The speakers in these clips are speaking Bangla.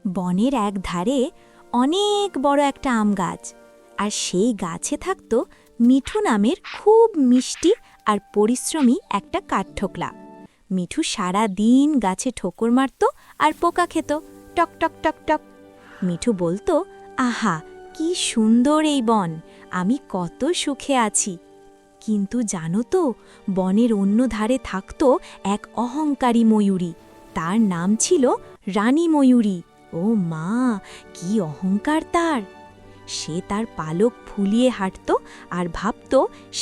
বনের এক ধারে অনেক বড় একটা আম গাছ, আর সেই গাছে থাকত মিঠু নামের খুব মিষ্টি আর পরিশ্রমী একটা কাঠঠোকলা। মিঠু সারা দিন গাছে ঠোকর মারত আর পোকা খেত, টক টক টক টক। মিঠু বলতো, আহা কি সুন্দর এই বন, আমি কত সুখে আছি। কিন্তু জানো তো, বনের অন্য ধারে থাকত এক অহংকারী ময়ূরী। তার নাম ছিল রানী ময়ূরী। ও মা, কি অহংকার তার! সে তার পালক ফুলিয়ে হাঁটত আর ভাবত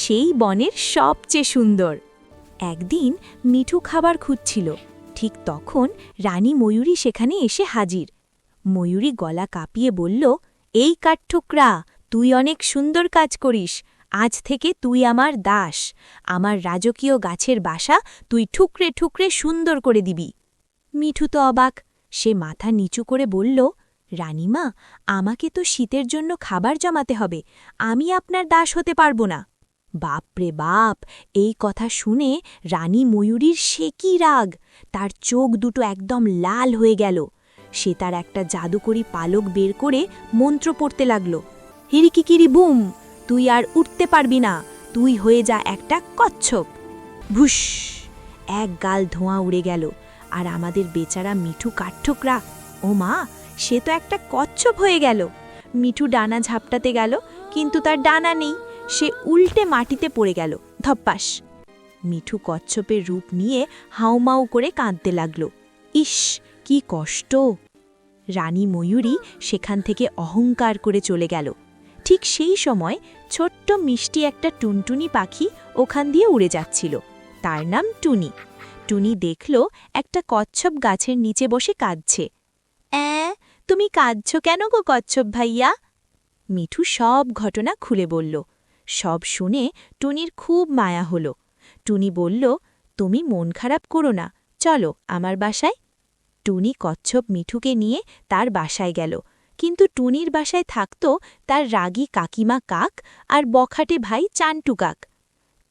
সেই বনের সবচেয়ে সুন্দর। একদিন মিঠু খাবার খুঁজছিল, ঠিক তখন রানী ময়ূরী সেখানে এসে হাজির। ময়ূরী গলা কাঁপিয়ে বলল, এই কাঠঠোকরা, তুই অনেক সুন্দর কাজ করিস, আজ থেকে তুই আমার দাস। আমার রাজকীয় গাছের বাসা তুই ঠুকরে ঠুকরে সুন্দর করে দিবি। মিঠু তো অবাক, সে মাথা নিচু করে বলল, রানীমা, আমাকে তো শীতের জন্য খাবার জমাতে হবে, আমি আপনার দাস হতে পারব না। বাপরে বাপ, এই কথা শুনে রানী ময়ূরীর সে কি রাগ! তার চোখ দুটো একদম লাল হয়ে গেল। সে তার একটা জাদুকরি পালক বের করে মন্ত্র পড়তে লাগল। হিরিকিকিরি বুম, তুই আর উঠতে পারবি না, তুই হয়ে যা একটা কচ্ছপ। ভুস, এক গাল ধোঁয়া উড়ে গেল, আর আমাদের বেচারা মিঠু কাঠঠোকরা, ও মা, সে তো একটা কচ্ছপ হয়ে গেল। মিঠু ডানা ঝাপটাতে গেল, কিন্তু তার ডানা নেই, সে উল্টে মাটিতে পড়ে গেল, ধপ্পাস। মিঠু কচ্ছপের রূপ নিয়ে হাউমাউ করে কাঁদতে লাগল। ইস, কি কষ্ট! রানী ময়ূরী সেখান থেকে অহংকার করে চলে গেল। ঠিক সেই সময় ছোট্ট মিষ্টি একটা টুনটুনি পাখি ওখান দিয়ে উড়ে যাচ্ছিল। তার নাম টুনি। টুনি দেখল একটা কচ্ছপ গাছের নিচে বসে কাঁদছে। তুমি কাঁদছ কেন গো কচ্ছপ ভাইয়া? মিঠু সব ঘটনা খুলে বলল। সব শুনে টুনির খুব মায়া হল। টুনি বলল, তুমি মন খারাপ করো না, চলো আমার বাসায়। টুনি কচ্ছপ মিঠুকে নিয়ে তার বাসায় গেল, কিন্তু টুনির বাসায় থাকত তার রাগী কাকিমা কাক আর বখাটে ভাই চান্টু কাক।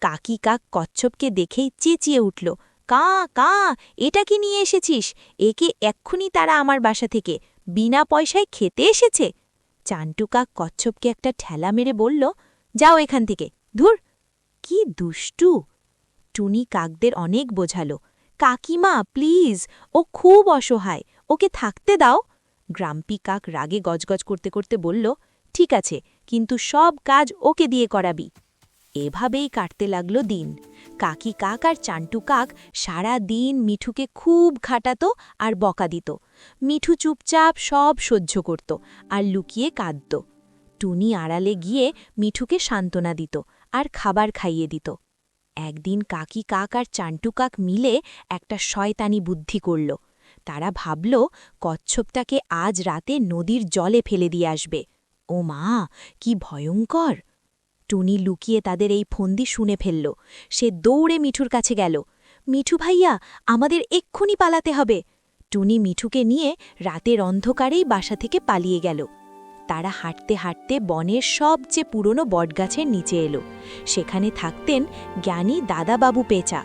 কাকি কাক কচ্ছপকে দেখেই চেঁচিয়ে উঠল, কা কা, এটা কি নিয়ে এসেছিস? একে এক্ষুনি তারা আমার বাসা থেকে, বিনা পয়সায় খেতে এসেছে। চান্টু কাক কচ্ছপকে একটা ঠেলা মেরে বলল, যাও এখান থেকে, ধুর! কি দুষ্টু! টুনি কাকদের অনেক বোঝালো, কাকিমা প্লিজ, ও খুব অসহায়, ওকে থাকতে দাও। গ্রাম্পি কাক রাগে গজগজ করতে করতে বলল, ঠিক আছে, কিন্তু সব কাজ ওকে দিয়ে করাবি। এভাবেই কাটতে লাগল দিন। কাকি কাক আর চান্টু কাক সারা দিন মিঠুকে খুব খাটাত আর বকা দিত। মিঠু চুপচাপ সব সহ্য করত আর লুকিয়ে কাঁদত। টুনি আড়ালে গিয়ে মিঠুকে সান্ত্বনা দিত আর খাবার খাইয়ে দিত। একদিন কাকি কাক আর চান্টু কাক মিলে একটা শয়তানি বুদ্ধি করল। তারা ভাবল, কচ্ছপটাকে আজ রাতে নদীর জলে ফেলে দিয়ে আসবে। ও মা, কি ভয়ঙ্কর! টুনি লুকিয়ে তাদের এই ফন্দি শুনে ফেলল। সে দৌড়ে মিঠুর কাছে গেল। মিঠু ভাইয়া, আমাদের এক্ষুনি পালাতে হবে। টুনি মিঠুকে নিয়ে রাতের অন্ধকারেই বাসা থেকে পালিয়ে গেল। তারা হাঁটতে হাঁটতে বনের সবচেয়ে পুরনো বটগাছের নিচে এলো। সেখানে থাকতেন জ্ঞানী দাদাবাবু পেঁচা।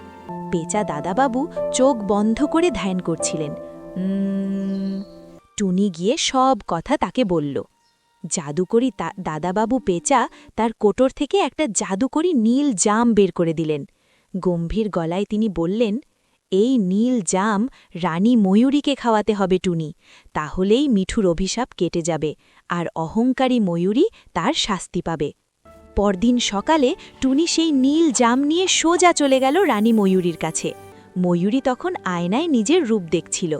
পেঁচা দাদাবাবু চোখ বন্ধ করে ধ্যান করছিলেন। টুনি গিয়ে সব কথা তাকে বলল। জাদুকরি দাদাবাবু পেঁচা তার কোটর থেকে একটা জাদুকরি নীল জাম বের করে দিলেন। গম্ভীর গলায় তিনি বললেন, এই নীল জাম রানী ময়ূরীকে খাওয়াতে হবে টুনি, তাহলেই মিঠুর অভিশাপ কেটে যাবে আর অহংকারী ময়ূরী তার শাস্তি পাবে। পরদিন সকালে টুনি সেই নীল জাম নিয়ে সোজা চলে গেল রানী ময়ূরীর কাছে। ময়ূরী তখন আয়নায় নিজের রূপ দেখছিল।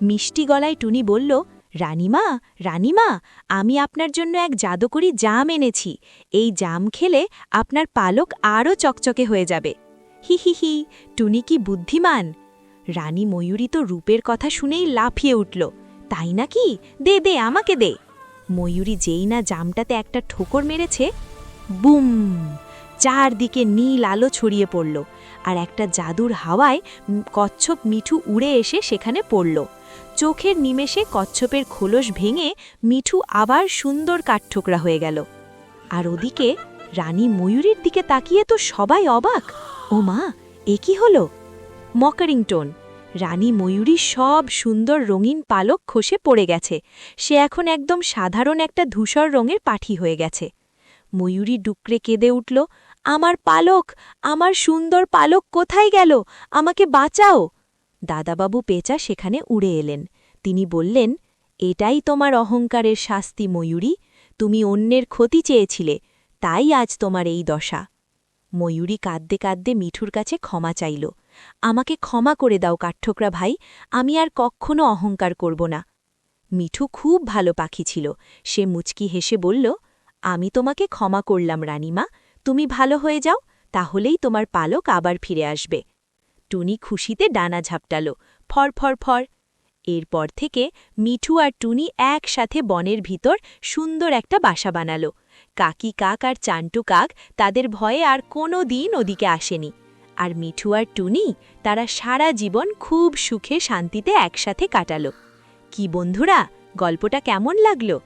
মিষ্টি গলায় টুনি বলল, রানীমা, রানীমা, আমি আপনার জন্য এক জাদুকরি জাম এনেছি। এই জাম খেলে আপনার পালক আরও চকচকে হয়ে যাবে। হি হি হি, টুনি কি বুদ্ধিমান! রানী ময়ূরী তো রূপের কথা শুনেই লাফিয়ে উঠল। তাই নাকি? দে দে, আমাকে দে। ময়ূরী যেই না জামটাতে একটা ঠোকর মেরেছে, বুম! চারদিকে নীল আলো ছড়িয়ে পড়ল, আর একটা জাদুর হাওয়ায় কচ্ছপ মিঠু উড়ে এসে সেখানে পড়ল। চোখের নিমেষে কচ্ছপের খোলস ভেঙে মিঠু আবার সুন্দর কাঠঠোকরা হয়ে গেল। আর ওদিকে রানী ময়ূরীর দিকে তাকিয়ে তো সবাই অবাক। ও মা, এ কি হলো? মকারিং টোন। রানী ময়ূরী সব সুন্দর রঙিন পালক খসে পড়ে গেছে। সে এখন একদম সাধারণ একটা ধূসর রঙের পাখি হয়ে গেছে। ময়ূরী ডুকরে কেঁদে উঠল, আমার পালক, আমার সুন্দর পালক কোথায় গেল? আমাকে বাঁচাও। দাদাবাবু পেঁচা সেখানে উড়ে এলেন। তিনি বললেন, এটাই তোমার অহংকারের শাস্তি ময়ূরী। তুমি অন্যের ক্ষতি চেয়েছিলে, তাই আজ তোমার এই দশা। ময়ূরী কাঁদতে কাঁদতে মিঠুর কাছে ক্ষমা চাইল। আমাকে ক্ষমা করে দাও কাঠঠোকরা ভাই, আমি আর কখনো অহংকার করব না। মিঠু খুব ভালো পাখি ছিল। সে মুচকি হেসে বলল, আমি তোমাকে ক্ষমা করলাম রানীমা, তুমি ভালো হয়ে যাও, তাহলেই তোমার পালক আবার ফিরে আসবে। টুনি খুশিতে ডানা ঝাপটাল, ফর ফর ফর। এরপর থেকে মিঠু আর টুনি একসাথে বনের ভিতর সুন্দর একটা বাসা বানাল। কাকি কাক আর চান্টু কাক তাদের ভয়ে আর কোনো দিন ওদিকে আসেনি। আর মিঠু আর টুনি তারা সারা জীবন খুব সুখে শান্তিতে একসাথে কাটাল। কি বন্ধুরা, গল্পটা কেমন লাগলো?